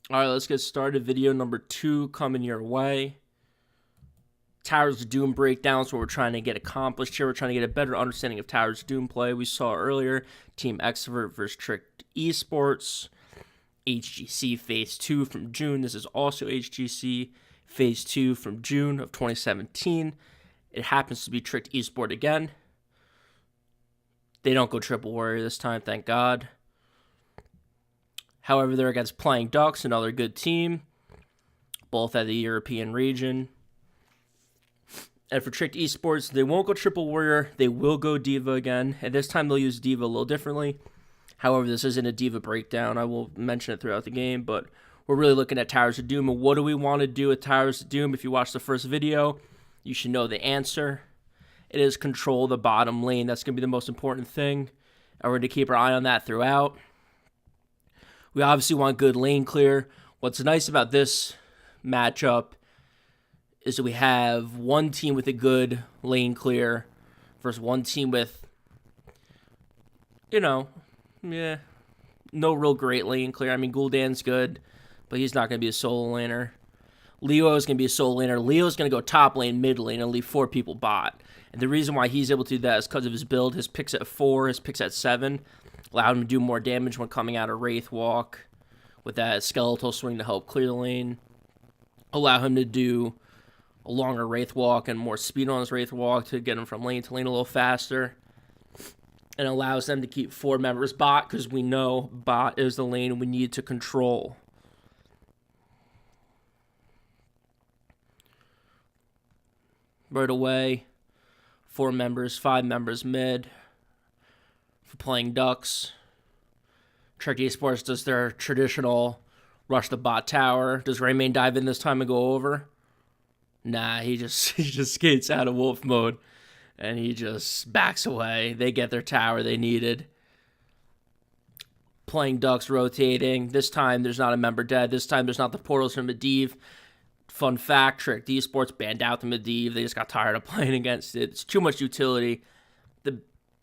All right, let's get started. Video number 2 coming your way. Towers of Doom breakdowns, what we're trying to get accomplished here. We're trying to get a better understanding of Towers of Doom play. We saw earlier Team Extrovert versus Tricked Esports. HGC Phase 2 from June. This is also HGC Phase 2 from June of 2017. It happens to be Tricked Esport again. They don't go Triple Warrior this time, thank God. However, they're against Playing Ducks, another good team, both at the European region. And for Tricked Esports, they won't go Triple Warrior. They will go D.Va again. And this time they'll use D.Va a little differently. However, this isn't a D.Va breakdown. I will mention it throughout the game. But we're really looking at Towers of Doom. And what do we want to do with Towers of Doom? If you watched the first video, you should know the answer. It is control the bottom lane. That's going to be the most important thing. And we're going to keep our eye on that throughout. We obviously want good lane clear. What's nice about this matchup is that we have one team with a good lane clear versus one team with, no real great lane clear. I mean, Gul'dan's good, but he's not going to be a solo laner. Leo is going to be a solo laner. Leo's going to go top lane, mid lane, and leave 4 people bot. And the reason why he's able to do that is because of his build. His picks at 4, his picks at 7. Allowed him to do more damage when coming out of Wraith Walk with that skeletal swing to help clear the lane. Allow him to do a longer Wraith Walk and more speed on his Wraith Walk to get him from lane to lane a little faster. And allows them to keep 4 members bot because we know bot is the lane we need to control. Right away, 4 members, 5 members mid. For Playing Ducks, Tricked Esports does their traditional rush the bot tower. Does Raymain dive in this time and go over? Nah, he just skates out of wolf mode and he just backs away. They get their tower they needed. Playing Ducks rotating. This time there's not a member dead. This time there's not the portals from Medivh. Fun fact, Tricked Esports banned out the Medivh. They just got tired of playing against it. It's too much utility.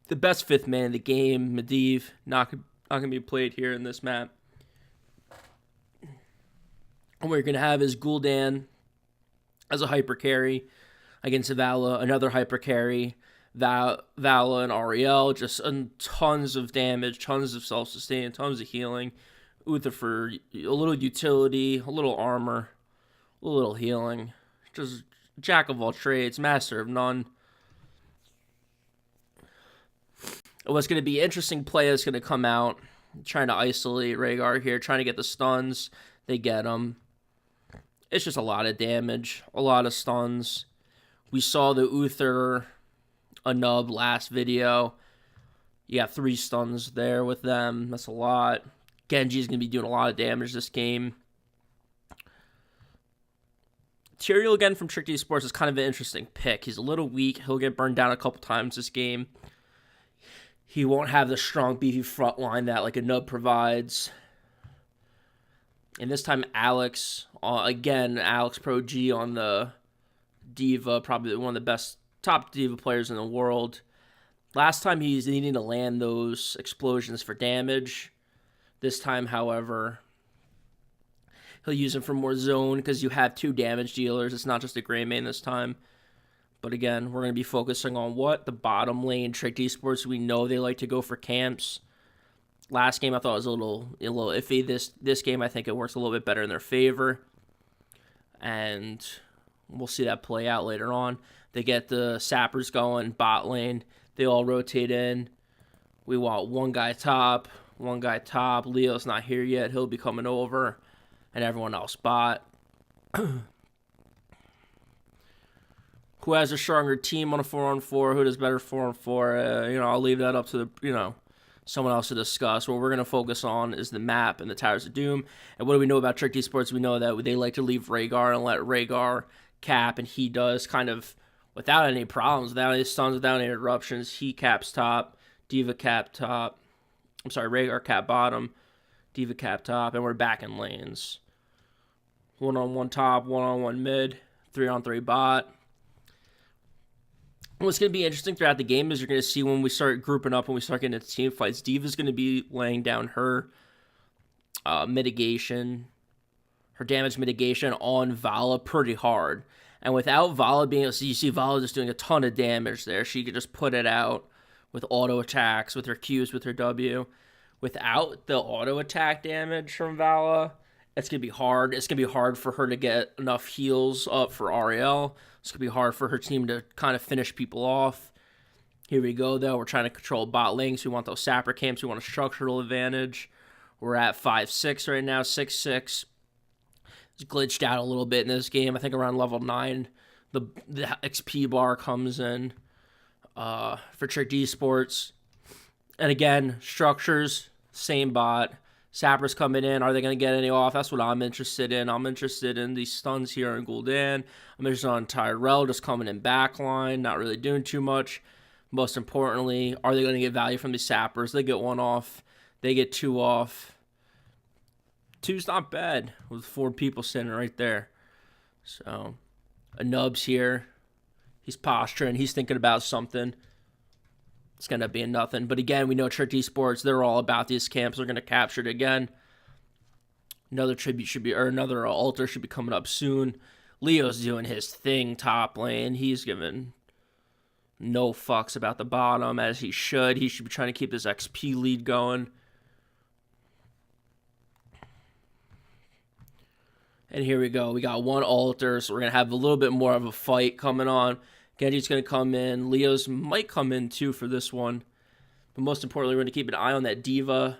The best 5th man in the game, Medivh, not going to be played here in this map. And what you're going to have is Gul'dan as a hyper carry against Vala, another hyper carry, Vala and Ariel, just tons of damage, tons of self-sustain, tons of healing. Uther for a little utility, a little armor, a little healing. Just jack of all trades, master of none. What's going to be interesting play is going to come out, trying to isolate Rehgar here, trying to get the stuns. They get them. It's just a lot of damage, a lot of stuns. We saw the Uther Anub last video. You got 3 stuns there with them. That's a lot. Genji's going to be doing a lot of damage this game. Tyrael again from Tricked Esports is kind of an interesting pick. He's a little weak. He'll get burned down a couple times this game. He won't have the strong, beefy front line that like a Nub provides. And this time, Alex, again, Alex Pro G on the D.Va, probably one of the best top D.Va players in the world. Last time he's needing to land those explosions for damage. This time, however, he'll use them for more zone because you have 2 damage dealers. It's not just a Greymane this time. But again, we're going to be focusing on what? The bottom lane. Tricked Esports, we know they like to go for camps. Last game I thought was a little iffy. This game I think it works a little bit better in their favor. And we'll see that play out later on. They get the sappers going, bot lane. They all rotate in. We want one guy top. Leo's not here yet. He'll be coming over. And everyone else bot. Who has a stronger team on a 4-on-4? Who does better 4-on-4? I'll leave that up to the, someone else to discuss. What we're going to focus on is the map and the Towers of Doom. And what do we know about Tricked Esports? We know that they like to leave Rehgar and let Rehgar cap, and he does kind of without any problems, without any stuns, without any interruptions. He caps top, D.Va cap top. I'm sorry, Rehgar cap bottom, D.Va cap top, and we're back in lanes. 1-on-1 top, 1-on-1 mid, 3-on-3 bot. What's going to be interesting throughout the game is you're going to see when we start grouping up, when we start getting into team fights, D.Va's going to be laying down her mitigation her damage mitigation on Vala pretty hard. And without Vala being able to, you see Vala just doing a ton of damage there. She could just put it out with auto attacks, with her Qs, with her W. Without the auto attack damage from Vala, it's going to be hard. It's going to be hard for her to get enough heals up for Ariel. It's going to be hard for her team to kind of finish people off. Here we go, though. We're trying to control bot lanes. We want those sapper camps. We want a structural advantage. We're at 5-6 right now, 6-6. It's glitched out a little bit in this game. I think around level 9, the XP bar comes in for Tricked Esports. And again, structures, same bot. Sappers coming in. Are they going to get any off? That's what I'm interested in. I'm interested in these stuns here on Gul'dan. I'm interested on Tyrell just coming in backline, not really doing too much. Most importantly, are they going to get value from these sappers? They get 1 off. They get 2 off. 2's not bad with 4 people sitting right there. So, a Nubs here. He's posturing. He's thinking about something. It's going to be nothing. But again, we know Tricked Esports, they're all about these camps. They're going to capture it again. Another tribute should be, or another altar should be coming up soon. Leo's doing his thing top lane. He's giving no fucks about the bottom, as he should. He should be trying to keep his XP lead going. And here we go. We got 1 altar, so we're going to have a little bit more of a fight coming on. Genji's going to come in. Leo's might come in too for this one. But most importantly, we're going to keep an eye on that D.Va.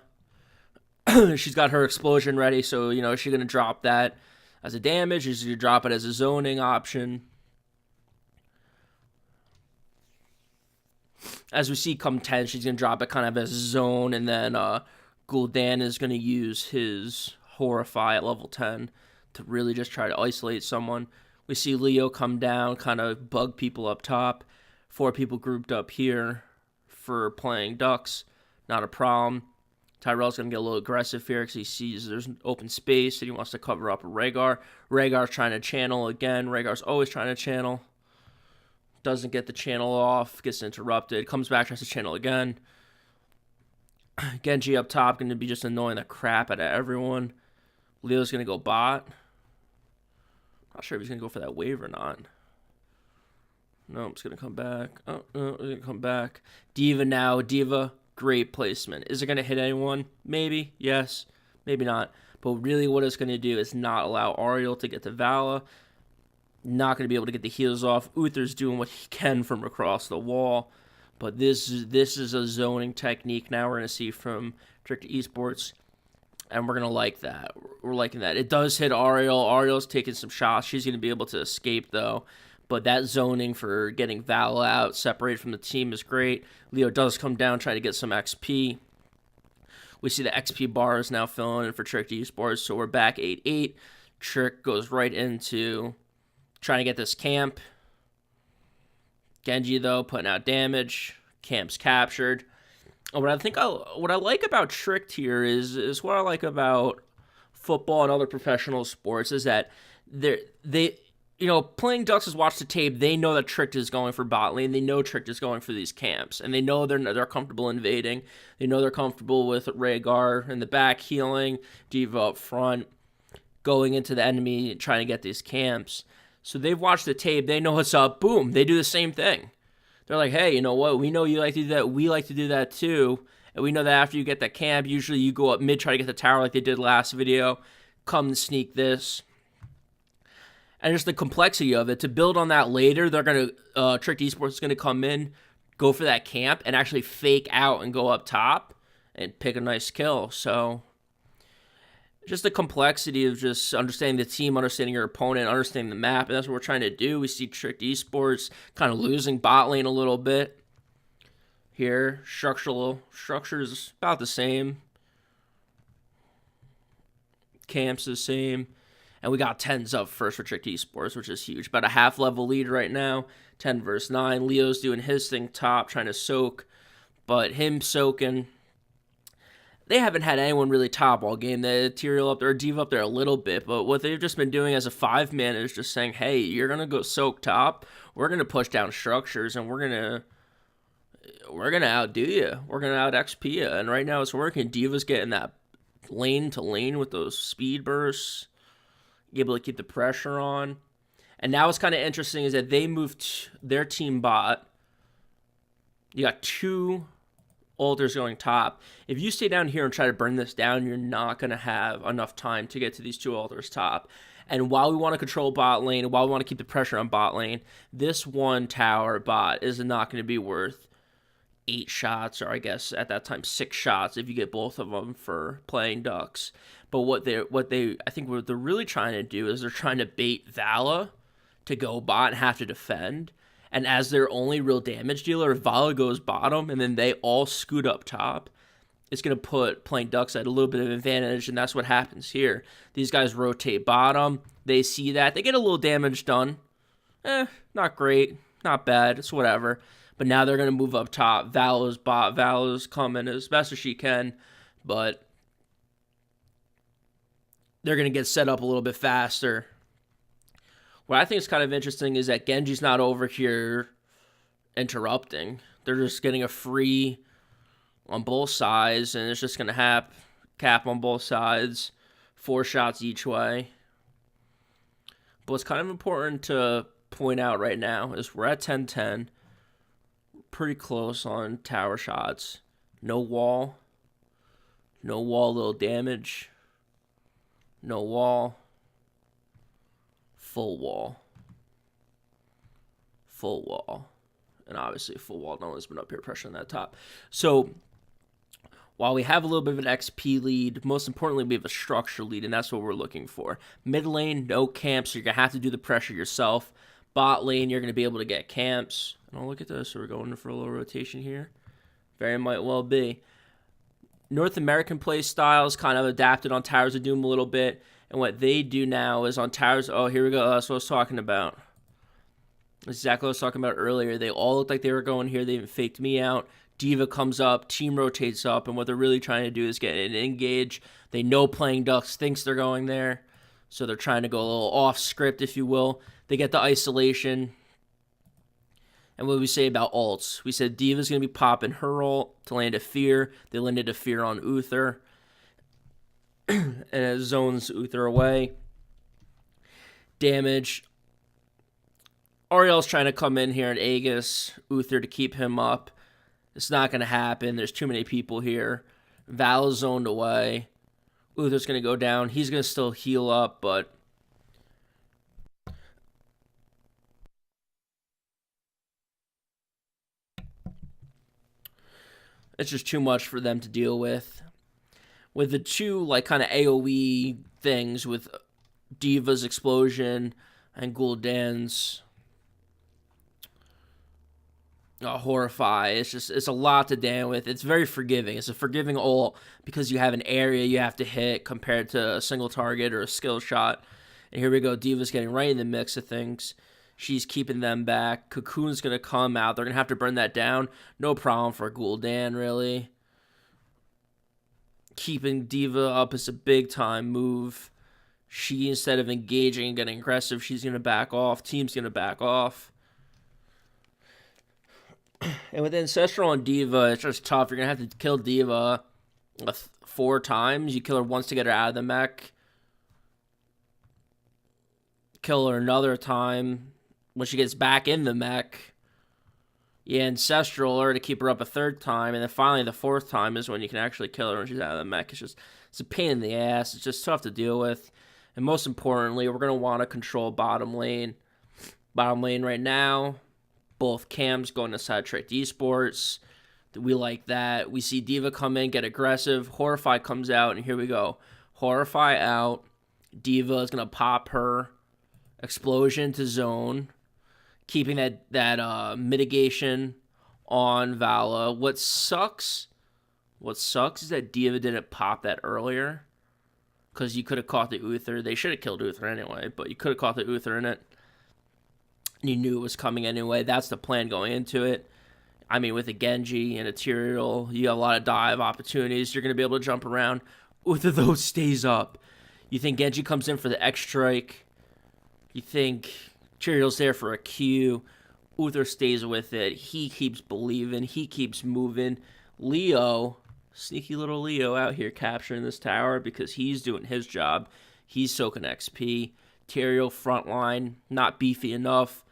She's got her explosion ready, so, you know, is she going to drop that as a damage? Is she going to drop it as a zoning option? As we see come 10, she's going to drop it kind of as a zone, and then Gul'dan is going to use his Horrify at level 10 to really just try to isolate someone. We see Leo come down, kind of bug people up top. 4 people grouped up here for playing Ducks. Not a problem. Tyrell's going to get a little aggressive here because he sees there's an open space and he wants to cover up Rehgar. Rehgar's trying to channel again. Rehgar's always trying to channel. Doesn't get the channel off. Gets interrupted. Comes back, tries to channel again. Genji up top going to be just annoying the crap out of everyone. Leo's going to go bot. Not sure if he's going to go for that wave or not. No, it's going to come back. Oh, no, it's going to come back. D.Va now. D.Va, great placement. Is it going to hit anyone? Maybe. Yes. Maybe not. But really what it's going to do is not allow Ariel to get to Vala. Not going to be able to get the heals off. Uther's doing what he can from across the wall. But this is a zoning technique now we're going to see from Tricked Esports. And we're going to like that. We're liking that. It does hit Ariel. Ariel's taking some shots. She's going to be able to escape, though. But that zoning for getting Vala out, separated from the team, is great. Leo does come down, trying to get some XP. We see the XP bar is now filling in for Tricked Esports. So we're back 8-8. Trick goes right into trying to get this camp. Genji, though, putting out damage. Camp's captured. What I like about Tricked here is what I like about football and other professional sports is that they playing Ducks is watch the tape. They know that Tricked is going for bot lane. They know Tricked is going for these camps, and they know they're comfortable invading. They know they're comfortable with Rehgar in the back healing, D.Va up front, going into the enemy trying to get these camps. So they've watched the tape. They know what's up. Boom, they do the same thing. They're like, hey, you know what? We know you like to do that. We like to do that too. And we know that after you get that camp, usually you go up mid, try to get the tower like they did last video. Come and sneak this. And just the complexity of it. To build on that later, they're going to, Tricked Esports is going to come in, go for that camp, and actually fake out and go up top and pick a nice kill. So just the complexity of just understanding the team, understanding your opponent, understanding the map, and that's what we're trying to do. We see Tricked Esports kind of losing bot lane a little bit here. Structure is about the same. Camp's the same. And we got 10s up first for Tricked Esports, which is huge. About a half-level lead right now, 10 versus 9. Leo's doing his thing top, trying to soak, but him soaking, they haven't had anyone really top all game. The Tyrael up there, D.Va up there a little bit, but what they've just been doing as a 5-man is just saying, hey, you're going to go soak top, we're going to push down structures, and we're going to outdo you. We're going to out-XP you, and right now it's working. D.Va's getting that lane to lane with those speed bursts. able to keep the pressure on. And now what's kind of interesting is that they moved their team bot. You got 2 altars going top. If you stay down here and try to burn this down, you're not going to have enough time to get to these 2 altars top. And while we want to control bot lane, while we want to keep the pressure on bot lane, this 1 tower bot is not going to be worth 8 shots, or I guess at that time 6 shots if you get both of them for playing Ducks. But what they're really trying to do is they're trying to bait Vala to go bot and have to defend. And as their only real damage dealer, if Vala goes bottom and then they all scoot up top, it's going to put playing Ducks at a little bit of advantage, and that's what happens here. These guys rotate bottom. They see that. They get a little damage done. Not great. Not bad. It's whatever. But now they're going to move up top. Vala's bot. Vala's coming as best as she can, but they're going to get set up a little bit faster. What I think is kind of interesting is that Genji's not over here interrupting. They're just getting a free on both sides, and it's just going to cap on both sides, 4 shots each way. But what's kind of important to point out right now is we're at 10-10, pretty close on tower shots. No wall, little damage, no wall, full wall, and obviously full wall. No one's been up here pressuring that top. So while we have a little bit of an XP lead, most importantly, we have a structure lead, and that's what we're looking for. Mid lane, no camps, so you're going to have to do the pressure yourself. Bot lane, you're going to be able to get camps. Oh, look at this. So we're going for a little rotation here. Very might well be. North American play styles kind of adapted on Towers of Doom a little bit, and what they do now is on Towers... Oh, here we go. That's what I was talking about. That's exactly what I was talking about earlier. They all looked like they were going here. They even faked me out. D.Va comes up, team rotates up, and what they're really trying to do is get an engage. They know playing Ducks thinks they're going there, so they're trying to go a little off script, if you will. They get the isolation. And what we say about ults? We said D.Va's going to be popping her ult to land a Fear. They landed a Fear on Uther. And it zones Uther away. Damage. Ariel's trying to come in here and Aegis Uther to keep him up. It's not going to happen. There's too many people here. Val's zoned away. Uther's going to go down. He's going to still heal up, but it's just too much for them to deal with. With the 2, like, kind of AoE things with D.Va's explosion and Gul'dan's Horrify. It's a lot to deal with. It's very forgiving. It's a forgiving ult because you have an area you have to hit compared to a single target or a skill shot. And here we go. D.Va's getting right in the mix of things. She's keeping them back. Cocoon's going to come out. They're going to have to burn that down. No problem for Gul'dan, really. Keeping D.Va up is a big-time move. She, instead of engaging and getting aggressive, she's going to back off. Team's going to back off. And with Ancestral and D.Va, it's just tough. You're going to have to kill D.Va 4 times. You kill her once to get her out of the mech. Kill her another time when she gets back in the mech. You Ancestral her to keep her up a 3rd time. And then finally the 4th time is when you can actually kill her when she's out of the mech. It's a pain in the ass. It's just tough to deal with. And most importantly, we're going to want to control bottom lane. Bottom lane right now. Both cams going to Sidetracked Esports. We like that. We see D.Va come in, get aggressive. Horrify comes out, and here we go. Horrify out. D.Va is going to pop her explosion to zone, keeping that mitigation on Vala. What sucks is that D.Va didn't pop that earlier, because you could have caught the Uther. They should have killed Uther anyway, but you could have caught the Uther in it. You knew it was coming anyway. That's the plan going into it. I mean, with a Genji and a Tyrael, you have a lot of dive opportunities. You're going to be able to jump around. Uther, though, stays up. You think Genji comes in for the X strike. You think Tyrael's there for a Q. Uther stays with it. He keeps believing. He keeps moving. Leo, sneaky little Leo out here capturing this tower because he's doing his job. He's soaking XP. Tyrael front line, not beefy enough.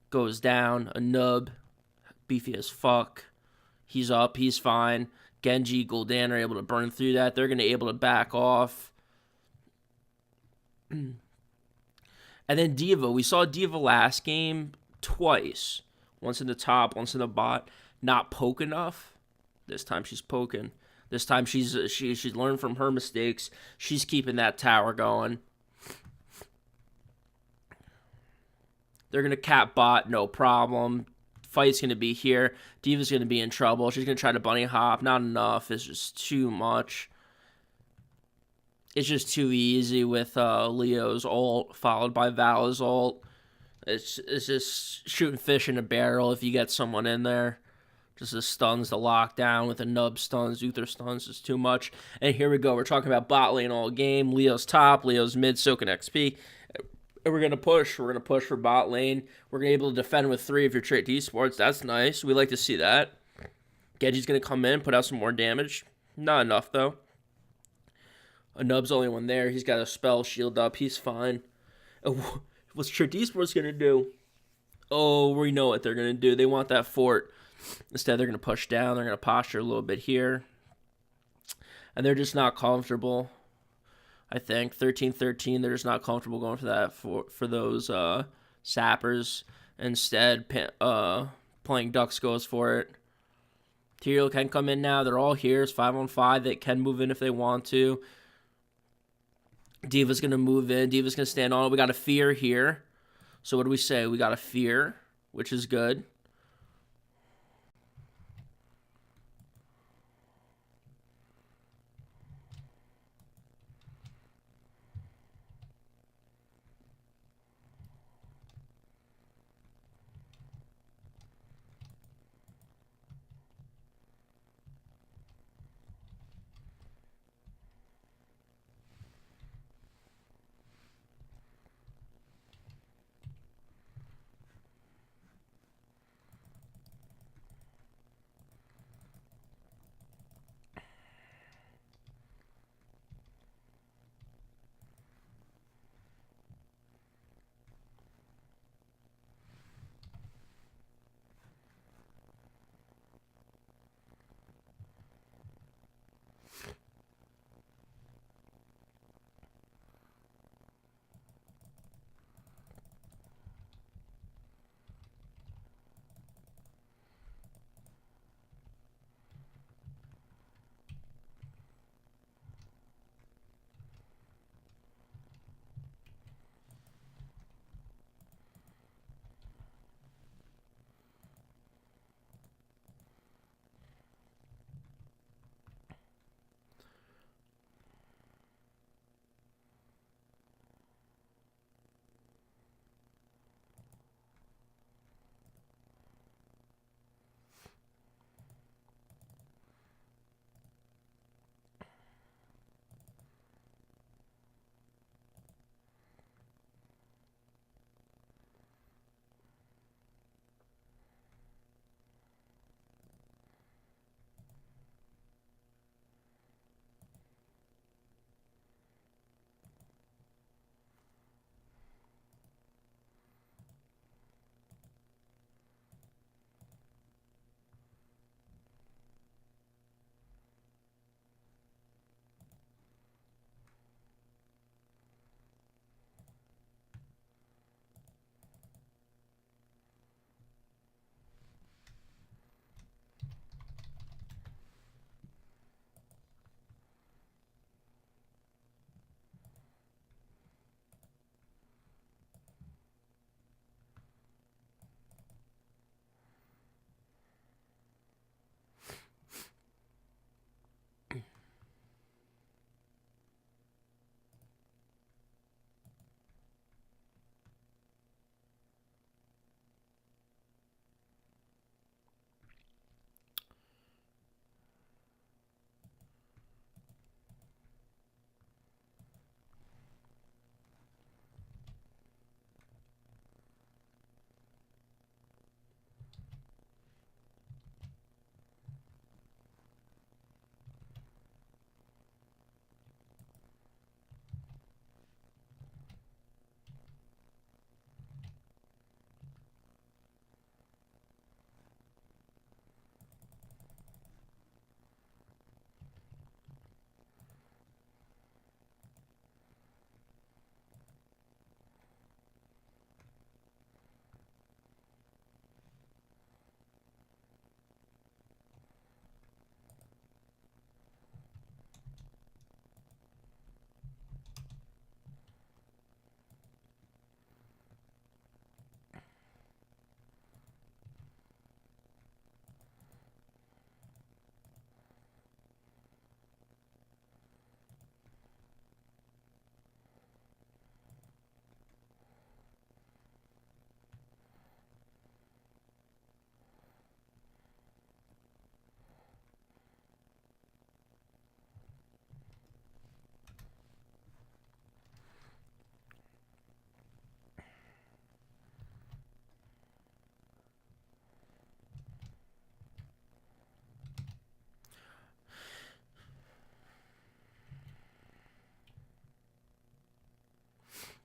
Goes down. A nub, beefy as fuck. He's up. He's fine. Genji, Gul'dan are able to burn through that. They're going to be able to back off. And then D.Va. We saw D.Va last game twice. Once in the top, once in the bot. Not poke enough. This time she's poking. This time she's learned from her mistakes. She's keeping that tower going. They're going to cap bot, no problem. Fight's going to be here. D.Va's going to be in trouble. She's going to try to bunny hop. Not enough. It's just too much. It's just too easy with Leo's ult followed by Vala's ult. It's just shooting fish in a barrel if you get someone in there. Just the stuns, the lockdown with the nub stuns, Uther stuns is too much. And here we go. We're talking about bot lane all game. Leo's top, Leo's mid, soaking XP. And we're going to push. We're going to push for bot lane. We're going to be able to defend with 3 if you're Trick Esports. That's nice. We like to see that. Genji's going to come in, put out some more damage. Not enough, though. A nub's the only one there. He's got a spell shield up. He's fine. What's Trick Esports going to do? Oh, we know what they're going to do. They want that fort. Instead, they're going to push down. They're going to posture a little bit here. And they're just not comfortable. I think 13-13, they're just not comfortable going for that for those sappers. Instead, playing Ducks goes for it. Tyrael can come in now. They're all here. It's 5-on-5. They can move in if they want to. D.Va's going to move in. D.Va's going to stand on it. We got a fear here. So what do we say? We got a fear, which is good.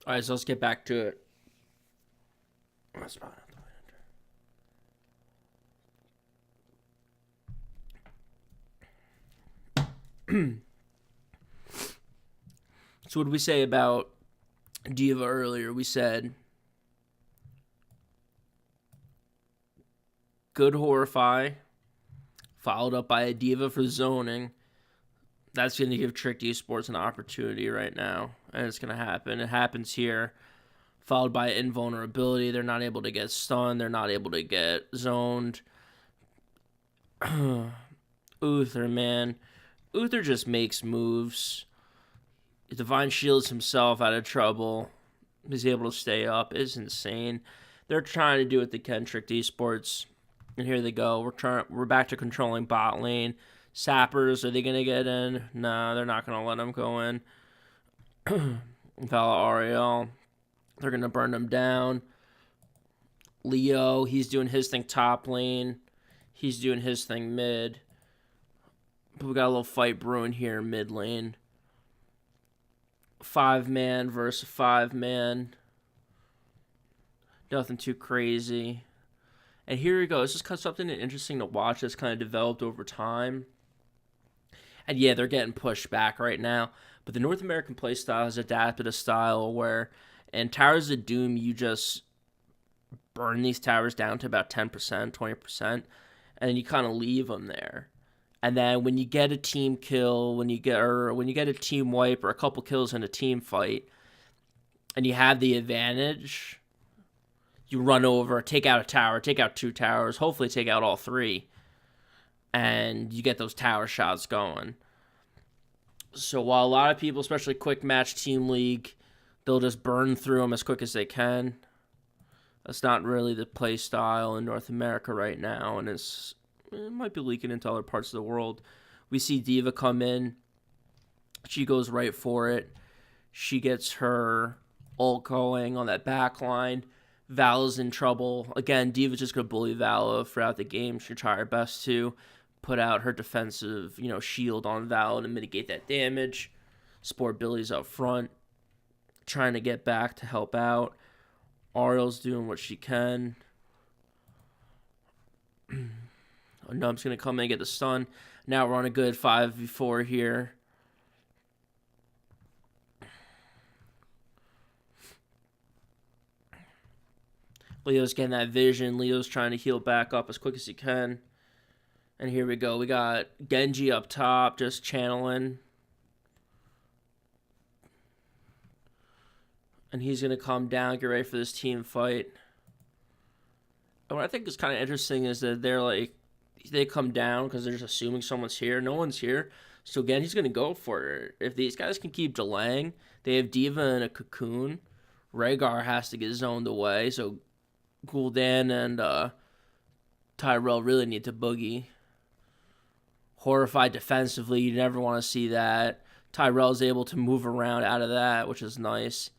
All right, so let's get back to it. So what did we say about Diva earlier? We said good Horrify, followed up by a Diva for zoning. That's going to give Tricked Esports an opportunity right now, and it's going to happen. It happens here, followed by invulnerability. They're not able to get stunned. They're not able to get zoned. Uther, man. Uther just makes moves. Divine Shields himself out of trouble. He's able to stay up. It's insane. They're trying to do what they can, Tricked Esports. And here they go. We're back to controlling bot lane. Sappers, are they going to get in? Nah, they're not going to let them go in. Vala Ariel, they're going to burn them down. Leo, he's doing his thing top lane. He's doing his thing mid. But we got a little fight brewing here mid lane. 5-man versus 5-man. Nothing too crazy. And here we go. This is kind of something interesting to watch that's kind of developed over time. And yeah, they're getting pushed back right now. But the North American playstyle has adapted a style where in Towers of Doom, you just burn these towers down to about 10%, 20%, and then you kind of leave them there. And then when you get a team kill, when you get a team wipe or a couple kills in a team fight, and you have the advantage, you run over, take out a tower, take out 2 towers, hopefully take out all 3, and you get those tower shots going. So while a lot of people, especially quick match team league, they'll just burn through them as quick as they can. That's not really the play style in North America right now, and it might be leaking into other parts of the world. We see Diva come in. She goes right for it. She gets her ult going on that back line. Vala's in trouble. Again, Diva's just going to bully Vala throughout the game. She'll try her best to put out her defensive, shield on Vala to mitigate that damage. Sport Billy's up front, trying to get back to help out. Ariel's doing what she can. Nump's going to come in and get the stun. Now we're on a good 5v4 here. Leo's getting that vision. Leo's trying to heal back up as quick as he can. And here we go. We got Genji up top just channeling. And he's going to come down, get ready for this team fight. And what I think is kind of interesting is that they come down because they're just assuming someone's here. No one's here. So again, he's going to go for it. If these guys can keep delaying, they have Diva in a cocoon. Rhaegar has to get zoned away. So Gul'dan and Tyrell really need to boogie. Horrified defensively, you never want to see that. Tyrell's able to move around out of that, which is nice.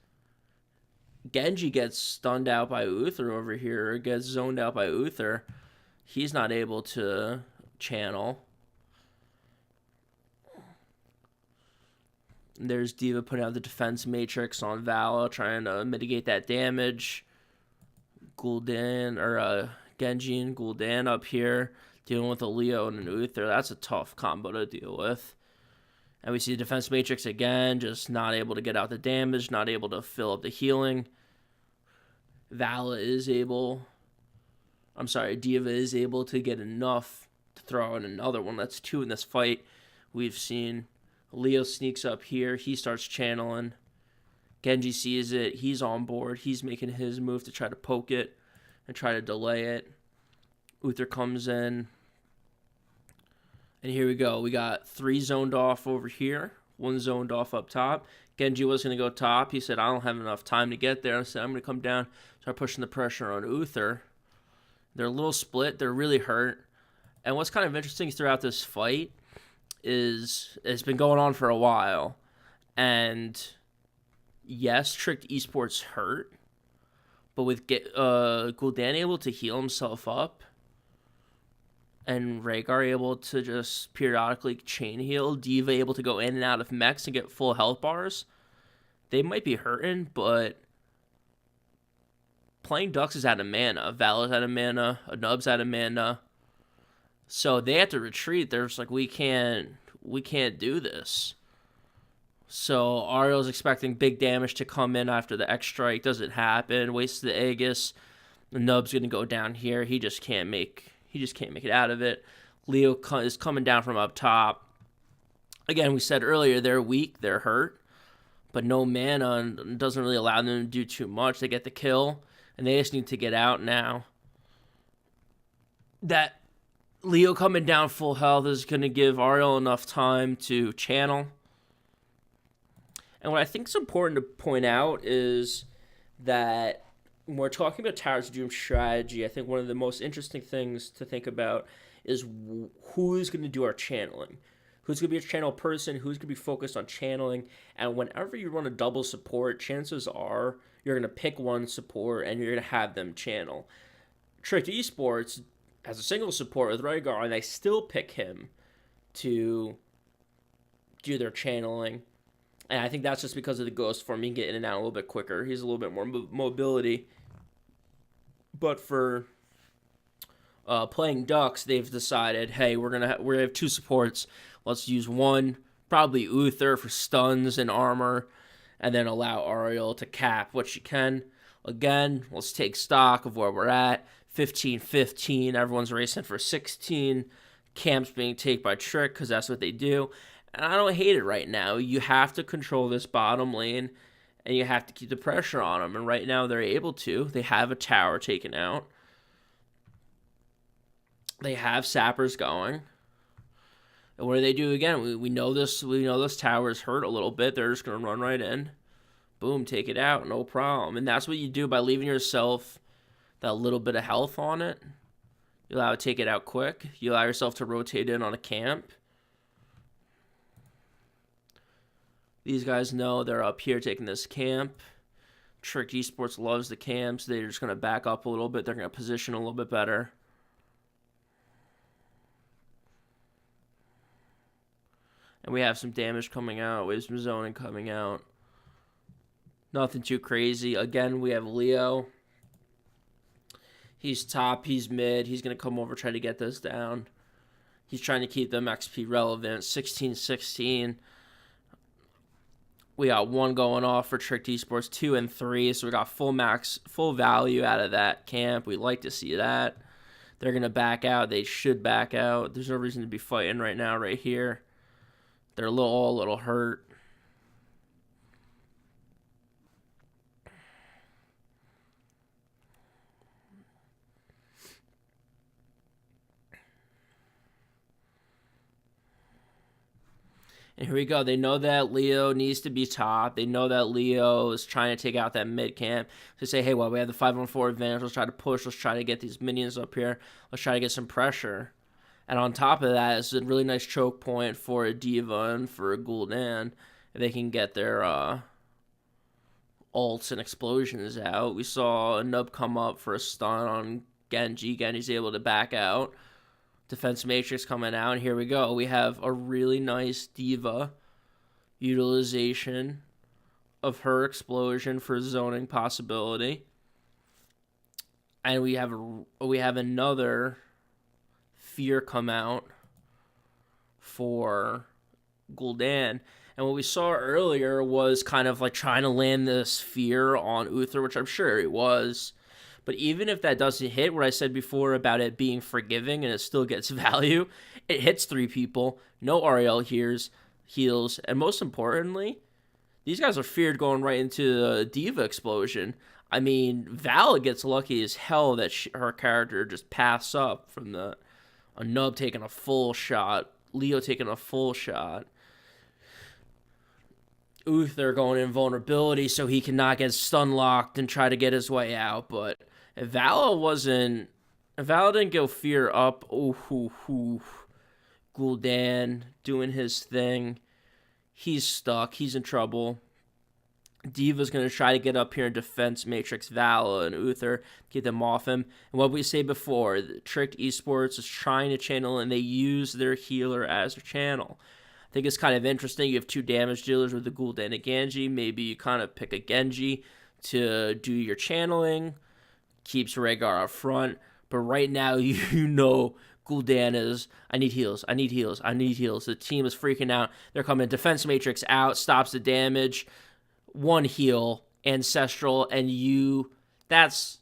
Genji gets stunned out by Uther over here, or gets zoned out by Uther. He's not able to channel. There's Diva putting out the defense matrix on Vala, trying to mitigate that damage. Gul'dan, or Genji and Gul'dan up here, dealing with a Leo and an Uther. That's a tough combo to deal with. And we see the defense matrix again, just not able to get out the damage, not able to fill up the healing. Diva is able to get enough to throw in another one. That's 2 in this fight. We've seen Leo sneaks up here. He starts channeling. Genji sees it. He's on board. He's making his move to try to poke it and try to delay it. Uther comes in. And here we go. We got 3 zoned off over here. 1 zoned off up top. Genji was going to go top. He said, I don't have enough time to get there. I said, I'm going to come down, start pushing the pressure on Uther. They're a little split. They're really hurt. And what's kind of interesting throughout this fight is it's been going on for a while. And yes, Tricked Esports hurt. But with Gul'dan able to heal himself up, and Rhaegar able to just periodically chain heal, Diva able to go in and out of mechs and get full health bars, they might be hurting, but playing Ducks is out of mana. Valor's out of mana. A Nub's out of mana. So they have to retreat. They're just like, we can't do this. So Ariel's expecting big damage to come in after the X strike. Doesn't happen. Wastes the Aegis. The Nub's gonna go down here. He just can't make it out of it. Leo is coming down from up top. Again, we said earlier they're weak, they're hurt, but no mana doesn't really allow them to do too much. They get the kill, and they just need to get out now. That Leo coming down full health is going to give Ariel enough time to channel. And what I think is important to point out is that when we're talking about Towers of Doom strategy, I think one of the most interesting things to think about is who's going to do our channeling. Who's going to be a channel person, who's going to be focused on channeling. And whenever you run a double support, chances are you're going to pick one support and you're going to have them channel. Tricked Esports has a single support with Rhaegar, and they still pick him to do their channeling. And I think that's just because of the ghost form. You can get in and out a little bit quicker. He's a little bit more mobility. But for playing Ducks, they've decided, hey, we're gonna have two supports. Let's use one, probably Uther for stuns and armor, and then allow Ariel to cap what she can. Again, let's take stock of where we're at. 15-15, everyone's racing for 16. Camp's being taken by Trick because that's what they do. And I don't hate it right now. You have to control this bottom lane, and you have to keep the pressure on them. And right now they're able to. They have a tower taken out. They have sappers going. And what do they do again? We know this. We know this tower's hurt a little bit. They're just going to run right in. Boom, take it out. No problem. And that's what you do by leaving yourself that little bit of health on it. You allow it to take it out quick. You allow yourself to rotate in on a camp. These guys know they're up here taking this camp. Tricked Esports loves the camps. They're just going to back up a little bit. They're going to position a little bit better. And we have some damage coming out. We have some zoning coming out. Nothing too crazy. Again, we have Leo. He's top. He's mid. He's going to come over, try to get this down. He's trying to keep them XP relevant. 16-16. We got one going off for Tricked Esports, 2 and 3. So we got full value out of that camp. We like to see that. They're going to back out. They should back out. There's no reason to be fighting right now, right here. They're all a little hurt. And here we go. They know that Leo needs to be top. They know that Leo is trying to take out that mid camp. To say, hey, well, we have the 5-on-4 advantage. Let's try to push. Let's try to get these minions up here. Let's try to get some pressure. And on top of that, it's a really nice choke point for a D.Va and for a Gul'dan. If they can get their ults and explosions out. We saw a Nub come up for a stun on Genji. Genji's able to back out. Defense Matrix coming out, and here we go. We have a really nice D.Va utilization of her explosion for zoning possibility. And we have another Fear come out for Gul'dan. And what we saw earlier was kind of like trying to land this Fear on Uther, which I'm sure it was. But even if that doesn't hit, what I said before about it being forgiving and it still gets value, it hits 3 people. No Ariel heals. And most importantly, these guys are feared going right into the D.Va explosion. I mean, Val gets lucky as hell that her character just paths up from a Nub taking a full shot, Leo taking a full shot. Uther going in vulnerability so he cannot get stun locked and try to get his way out. But if Val didn't go Fear up, Gul'dan doing his thing. He's stuck. He's in trouble. D.Va's going to try to get up here in defense matrix Val and Uther, get them off him. And what we say before, Tricked Esports is trying to channel, and they use their healer as their channel. I think it's kind of interesting. You have two damage dealers with the Gul'dan and a Genji. Maybe you kind of pick a Genji to do your channeling. Keeps Rhaegar up front. But right now, you know Gul'dan is, I need heals, I need heals, I need heals. The team is freaking out. They're coming. Defense Matrix out, stops the damage. One heal, Ancestral, and that's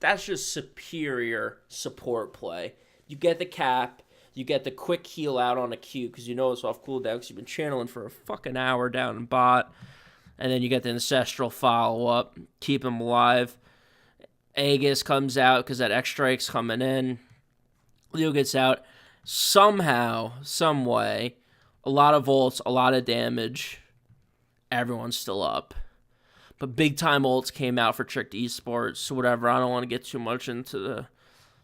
just superior support play. You get the cap, you get the quick heal out on a Q because you know it's off cooldown because you've been channeling for a fucking hour down in bot. And then you get the Ancestral follow-up, keep him alive. Aegis comes out because that X-Strike's coming in. Leo gets out. Somehow, some way, a lot of ults, a lot of damage. Everyone's still up. But big-time ults came out for Tricked Esports, whatever. I don't want to get too much into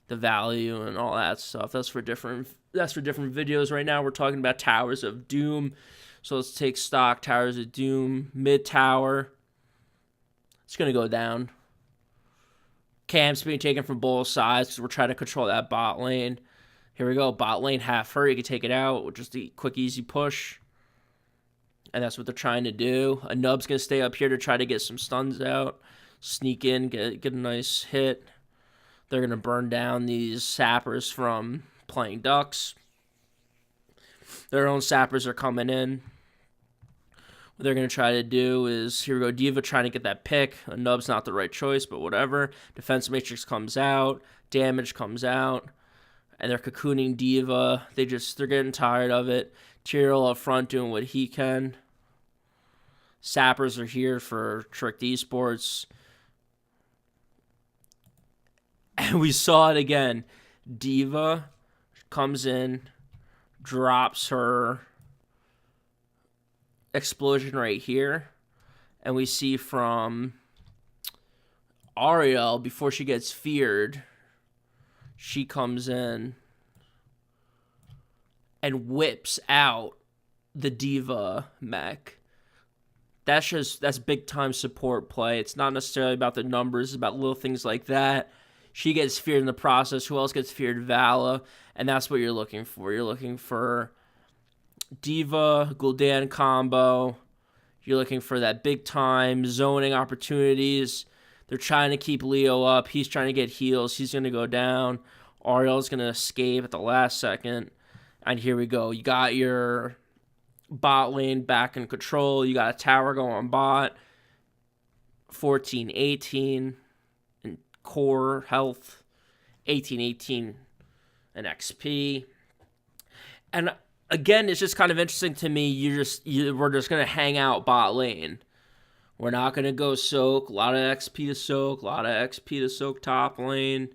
the value and all that stuff. That's for different videos. Right now, we're talking about Towers of Doom. So let's take stock. Towers of Doom. Mid tower. It's going to go down. Camps being taken from both sides because we're trying to control that bot lane. Here we go. Bot lane half hurt. You can take it out with just the quick, easy push. And that's what they're trying to do. A Nub's going to stay up here to try to get some stuns out. Sneak in, get a nice hit. They're going to burn down these sappers from playing Ducks. Their own sappers are coming in. What they're going to try to do is, here we go, D.Va trying to get that pick. A Nub's not the right choice, but whatever. Defense Matrix comes out. Damage comes out. And they're cocooning D.Va. They're getting tired of it. Tyrael up front doing what he can. Sappers are here for Tricked Esports. And we saw it again. D.Va comes in, drops her explosion right here. And we see from Ariel, before she gets feared, she comes in and whips out the D.Va mech. That's big time support play. It's not necessarily about the numbers, it's about little things like that. She gets feared in the process. Who else gets feared? Vala. And that's what you're looking for. You're looking for D.Va, Gul'dan combo. You're looking for that big time zoning opportunities. They're trying to keep Leo up. He's trying to get heals. He's going to go down. Ariel's going to escape at the last second. And here we go. You got your bot lane back in control. You got a tower going bot. 14-18 in core health. 18-18 in XP. And again, it's just kind of interesting to me. We're just going to hang out bot lane. We're not going to go soak. A lot of XP to soak. A lot of XP to soak top lane.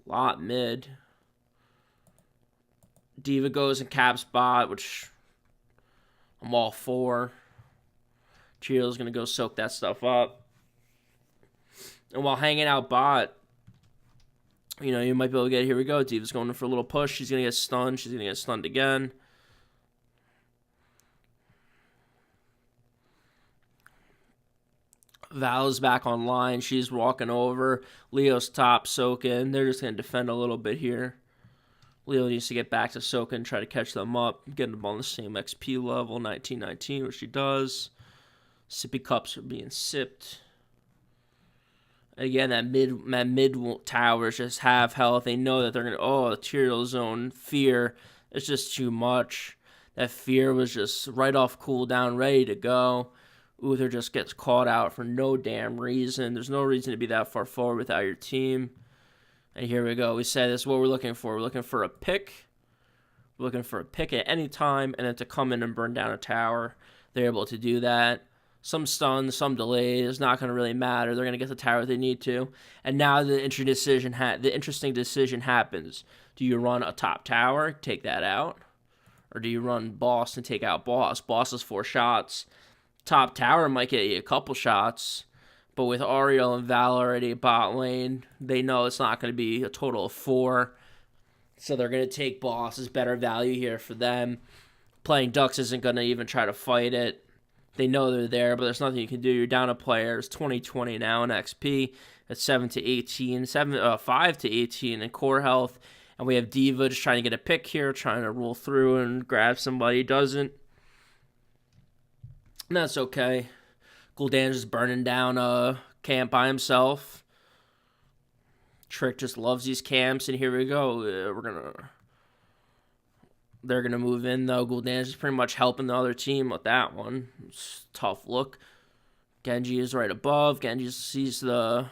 A lot mid. D.Va goes and caps bot, which I'm all for. Tyrael's going to go soak that stuff up. And while hanging out bot, you might be able to get, here we go. D.Va's going in for a little push. She's going to get stunned. She's going to get stunned again. Val's back online. She's walking over. Leo's top soaking. They're just going to defend a little bit here. Leo needs to get back to soaking, try to catch them up, get them on the same XP level, 19-19, which she does. Sippy cups are being sipped. Again, that mid towers just have health. They know that they're going to, the Tyrael zone, fear. It's just too much. That fear was just right off cooldown, ready to go. Uther just gets caught out for no damn reason. There's no reason to be that far forward without your team. And here we go. We said this is what we're looking for. We're looking for a pick. We're looking for a pick at any time, and then to come in and burn down a tower. They're able to do that. Some stuns, some delays. It's not going to really matter. They're going to get the tower they need to. And now the interesting decision happens. Do you run a top tower, take that out? Or do you run boss and take out boss? Boss is 4 shots. Top tower might get you a couple shots. But with Ariel and Val already at bot lane, they know it's not going to be a total of 4. So they're going to take boss as better value here for them. Playing Ducks isn't going to even try to fight it. They know they're there, but there's nothing you can do. You're down a player. It's 20-20 now in XP. It's 7-18, 5-18 in core health. And we have Diva just trying to get a pick here, trying to roll through and grab somebody. Doesn't. And that's okay. Gul'dan just burning down a camp by himself. Trick just loves these camps, and here we go. They're gonna move in though. Gul'dan's just pretty much helping the other team with that one. It's a tough look. Genji is right above. Genji sees the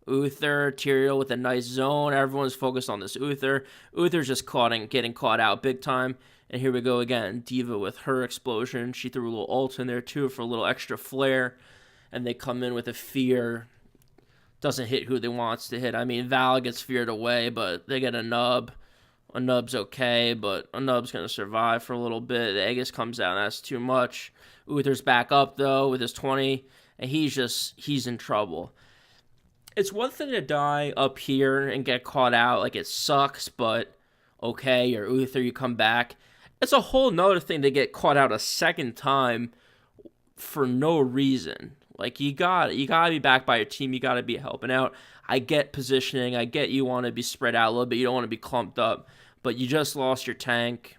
Uther. Tyrael with a nice zone. Everyone's focused on this Uther. Uther's just getting caught out big time. And here we go again. D.Va with her explosion. She threw a little ult in there too for a little extra flair. And they come in with a fear. Doesn't hit who they wants to hit. I mean, Val gets feared away, but they get a nub. A nub's okay, but a nub's going to survive for a little bit. The Aegis comes out, and that's too much. Uther's back up, though, with his 20. And he's in trouble. It's one thing to die up here and get caught out. Like, it sucks, but okay. Or Uther, you come back. It's a whole nother thing to get caught out a second time for no reason. Like, you gotta be back by your team. You gotta be helping out. I get positioning. I get you want to be spread out a little bit. You don't want to be clumped up. But you just lost your tank.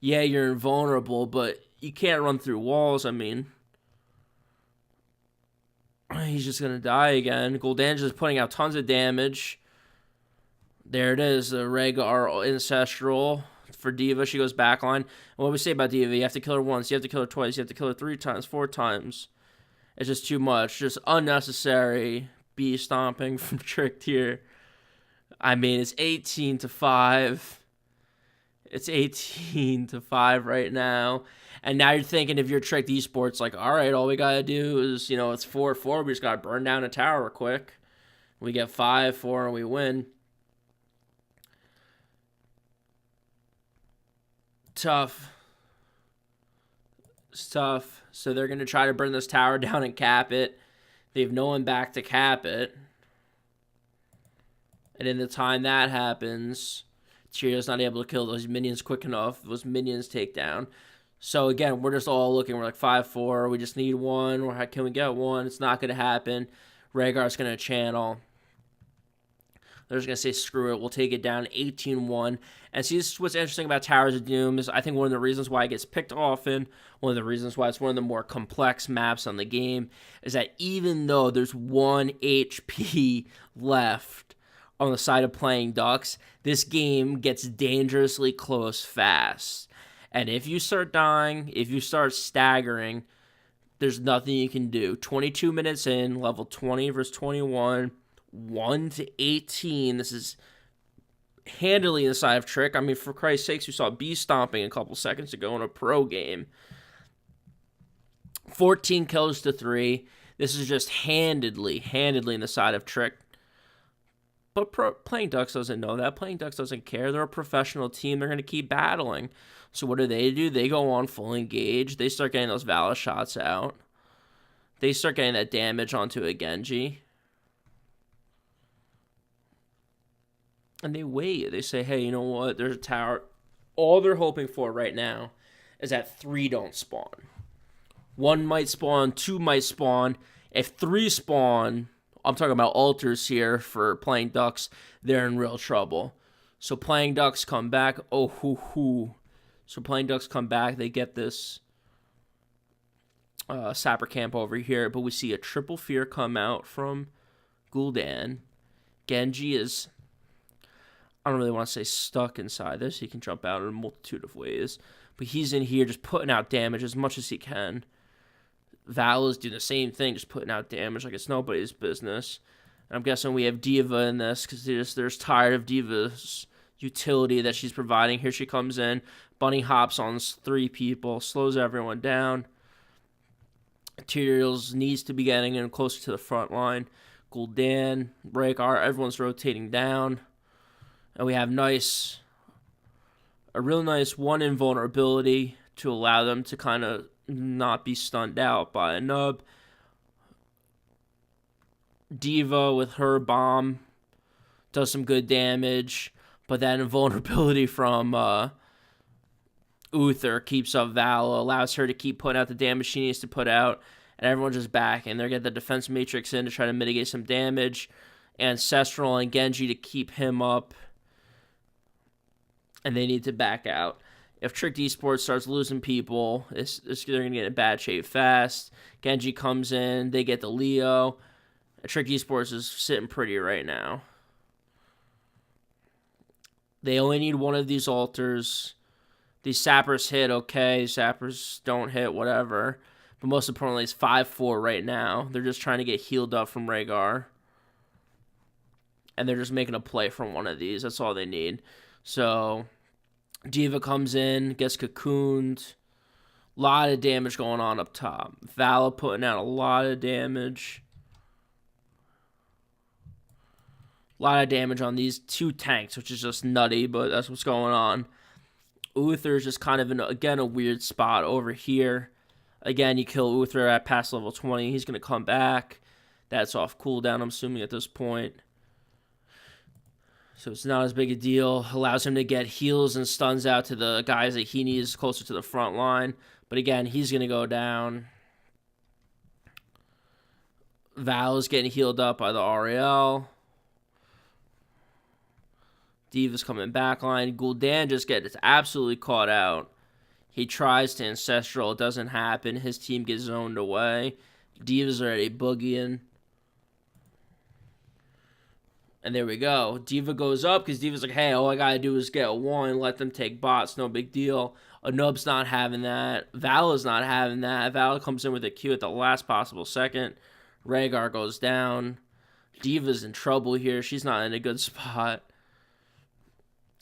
Yeah, you're invulnerable, but you can't run through walls. I mean, he's just going to die again. Gul'dan's just putting out tons of damage. There it is. The Rehgar Ancestral for D.Va. She goes backline. And what do we say about D.Va? You have to kill her once. You have to kill her twice. You have to kill her 3 times, 4 times. It's just too much. Just unnecessary bee stomping from Tricked here. I mean, it's 18-5. It's 18-5 right now. And now you're thinking, if you're Tricked Esports, like, all right, all we got to do is, it's 4-4. We just got to burn down a tower quick. We get 5-4 and we win. Tough. It's tough. So they're going to try to burn this tower down and cap it. They have no one back to cap it. And in the time that happens, Tyrael's not able to kill those minions quick enough. Those minions take down. So again, we're just all looking. We're like 5-4. We just need one. How can we get one? It's not going to happen. Rehgar's going to channel. They're just going to say, screw it. We'll take it down 18-1. And see, this is what's interesting about Towers of Doom is I think one of the reasons why it gets picked often, one of the reasons why it's one of the more complex maps on the game, is that even though there's 1 HP left on the side of Playing Ducks, this game gets dangerously close fast. And if you start dying, if you start staggering, there's nothing you can do. 22 minutes in, level 20 versus 21, 1-18. This is handily the side of Trick. I mean, for Christ's sakes, we saw bee stomping a couple seconds ago in a pro game. 14 kills to 3. This is just handedly in the side of Trick. But Playing Ducks doesn't know that. Playing Ducks doesn't care. They're a professional team. They're going to keep battling. So what do? They go on full engage. They start getting those Vala shots out. They start getting that damage onto a Genji. And they wait. They say, hey, you know what? There's a tower. All they're hoping for right now is that 3 don't spawn. 1 might spawn. 2 might spawn. If 3 spawn, I'm talking about altars here for Playing Ducks, they're in real trouble. So Playing Ducks come back. Oh, hoo. So Playing Ducks come back. They get this Sapper camp over here. But we see a triple fear come out from Gul'dan. Genji is, I don't really want to say stuck inside this. He can jump out in a multitude of ways. But he's in here just putting out damage as much as he can. Val is doing the same thing, just putting out damage like it's nobody's business. And I'm guessing we have D.Va in this because they're tired of D.Va's utility that she's providing. Here she comes in. Bunny hops on 3 people, slows everyone down. Tyrael needs to be getting in closer to the front line. Gul'dan, Rehgar, everyone's rotating down. And we have a real nice 1 invulnerability to allow them to kind of not be stunned out by a nub. D.Va with her bomb does some good damage, but that invulnerability from Uther keeps up Vala, allows her to keep putting out the damage she needs to put out, and everyone's just back, and they're getting the defense matrix in to try to mitigate some damage. Ancestral and Genji to keep him up. And they need to back out. If Tricked Esports starts losing people, they're going to get in bad shape fast. Genji comes in, they get the Leo. Tricked Esports is sitting pretty right now. They only need one of these altars. These sappers hit, okay. Sappers don't hit, whatever. But most importantly, it's 5-4 right now. They're just trying to get healed up from Rehgar. And they're just making a play from one of these. That's all they need. So, D.Va comes in, gets cocooned. A lot of damage going on up top. Vala putting out a lot of damage. A lot of damage on these 2 tanks, which is just nutty, but that's what's going on. Uther's just kind of in, again, a weird spot over here. Again, you kill Uther at past level 20. He's going to come back. That's off cooldown, I'm assuming, at this point. So it's not as big a deal. Allows him to get heals and stuns out to the guys that he needs closer to the front line. But again, he's going to go down. Val is getting healed up by the Ariel. D.Va's coming back line. Gul'dan just gets absolutely caught out. He tries to Ancestral. It doesn't happen. His team gets zoned away. D.Va's already boogieing. And there we go. D.Va goes up because D.Va's like, hey, all I got to do is get 1. Let them take bots. No big deal. Anub's not having that. Vala's not having that. Vala comes in with a Q at the last possible second. Rehgar goes down. D.Va's in trouble here. She's not in a good spot.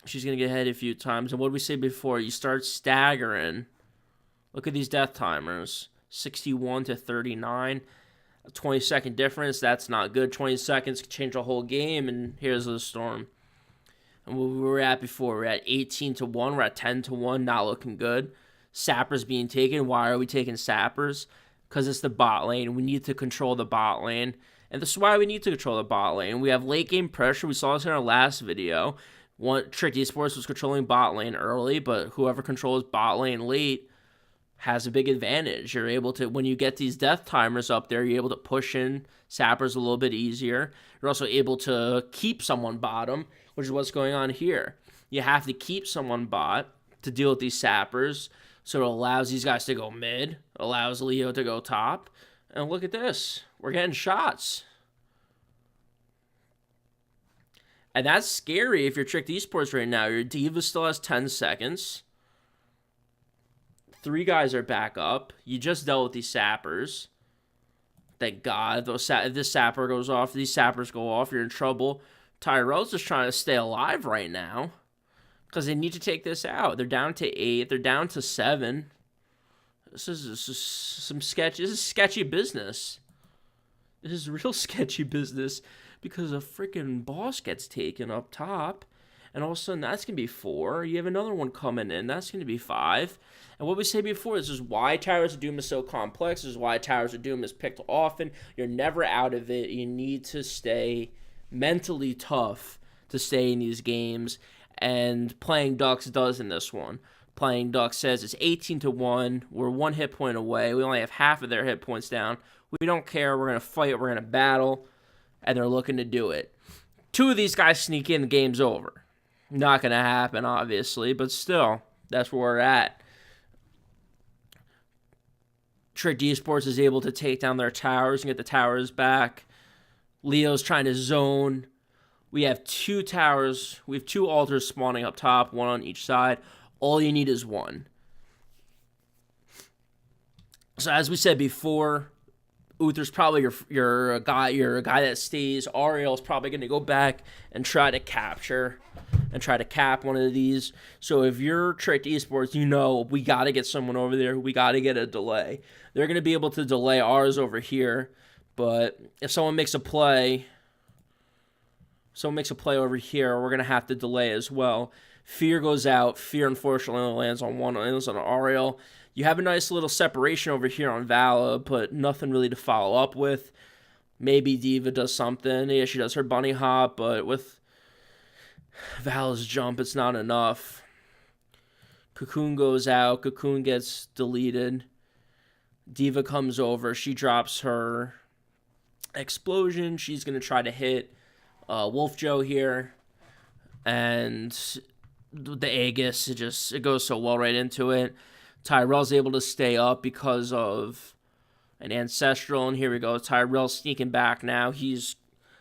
She's going to get hit a few times. And what did we say before? You start staggering. Look at these death timers. 61 to 39. A 20-second difference. That's not good. 20 seconds can change a whole game. And here's the storm. And what we were at before. We're at 18 to 1. We're at 10 to 1. Not looking good. Sappers being taken. Why are we taking sappers? Because it's the bot lane. We need to control the bot lane. And this is why we need to control the bot lane. We have late game pressure. We saw this in our last video. Tricked Esports was controlling bot lane early, but whoever controls bot lane late has a big advantage. You're able to, when you get these death timers up there, you're able to push in sappers a little bit easier. You're also able to keep someone bottom, which is what's going on here. You have to keep someone bot to deal with these sappers, so it allows these guys to go mid, allows Leo to go top. And look at this. We're getting shots. And that's scary if you're Tricked Esports right now. Your D.Va still has 10 seconds. 3 guys are back up. You just dealt with these sappers. Thank God. If this sapper goes off, these sappers go off, you're in trouble. Tyrell's just trying to stay alive right now. Because they need to take this out. They're down to 8. They're down to 7. This is some sketchy. This is sketchy business. This is real sketchy business. Because a freaking boss gets taken up top. And all of a sudden, that's going to be 4. You have another one coming in. That's going to be 5. And what we said before, this is why Towers of Doom is so complex. This is why Towers of Doom is picked often. You're never out of it. You need to stay mentally tough to stay in these games. And Playing Ducks does in this one. Playing Ducks says it's 18 to 1. We're 1 hit point away. We only have half of their hit points down. We don't care. We're going to fight. We're going to battle. And they're looking to do it. 2 of these guys sneak in, the game's over. Not going to happen, obviously, but still, that's where we're at. Tricked Esports is able to take down their towers and get the towers back. Leo's trying to zone. We have 2 towers. We have 2 altars spawning up top, 1 on each side. All you need is 1. So as we said before, Uther's probably your guy that stays. Ariel's probably going to go back and try to capture and try to cap one of these. So if you're Tricked Esports, you know we got to get someone over there. We got to get a delay. They're going to be able to delay ours over here, but if someone makes a play over here, we're going to have to delay as well. Fear goes out. Fear unfortunately only lands on one. Lands on Ariel. You have a nice little separation over here on Vala, but nothing really to follow up with. Maybe D.Va does something. Yeah, she does her bunny hop, but with Vala's jump, it's not enough. Cocoon goes out. Cocoon gets deleted. D.Va comes over. She drops her explosion. She's going to try to hit Wolf Joe here, and the Aegis, it goes so well right into it. Tyrell's able to stay up because of an Ancestral, and here we go. Tyrell sneaking back now. He's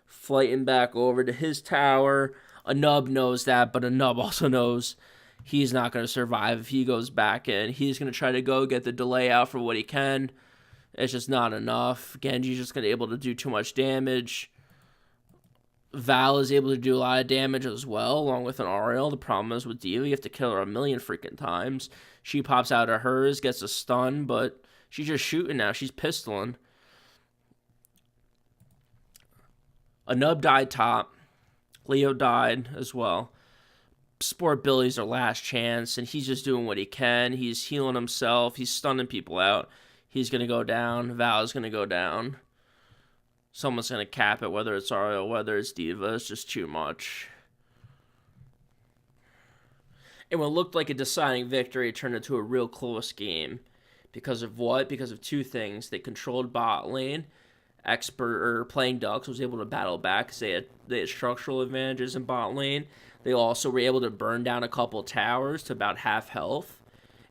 flighting back over to his tower. A Nub knows that, but a Nub also knows he's not going to survive if he goes back in. He's going to try to go get the delay out for what he can. It's just not enough. Genji's just going to be able to do too much damage. Val is able to do a lot of damage as well, along with an Ariel. The problem is with D.Va, you have to kill her a million freaking times. She pops out of hers, gets a stun, but she's just shooting now. She's pistoling. A Nub died top. Leo died as well. Sport Billy's our last chance, and he's just doing what he can. He's healing himself. He's stunning people out. He's going to go down. Val's going to go down. Someone's going to cap it, whether it's Ariel, whether it's D.Va. It's just too much. And what looked like a deciding victory turned into a real close game. Because of what? Because of two things. They controlled bot lane. Playing Ducks was able to battle back because they had structural advantages in bot lane. They also were able to burn down a couple towers to about half health.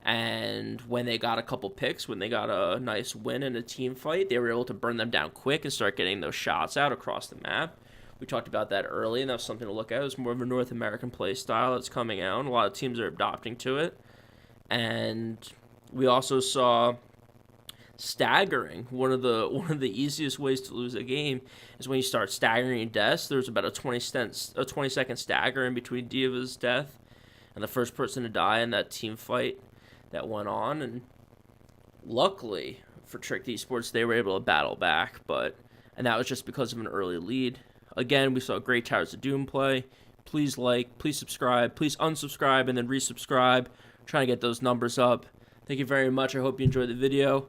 And when they got a couple picks, when they got a nice win in a team fight, they were able to burn them down quick and start getting those shots out across the map. We talked about that early, and that was something to look at. It's more of a North American play style that's coming out, and a lot of teams are adopting to it. And we also saw staggering. One of the easiest ways to lose a game is when you start staggering deaths. There's about a 20-second stagger in between D.Va's death and the first person to die in that team fight that went on, and luckily for Tricked Esports, they were able to battle back, and that was just because of an early lead. Again, we saw great Towers of Doom play. Please like, please subscribe, please unsubscribe, and then resubscribe. Trying to get those numbers up. Thank you very much. I hope you enjoyed the video.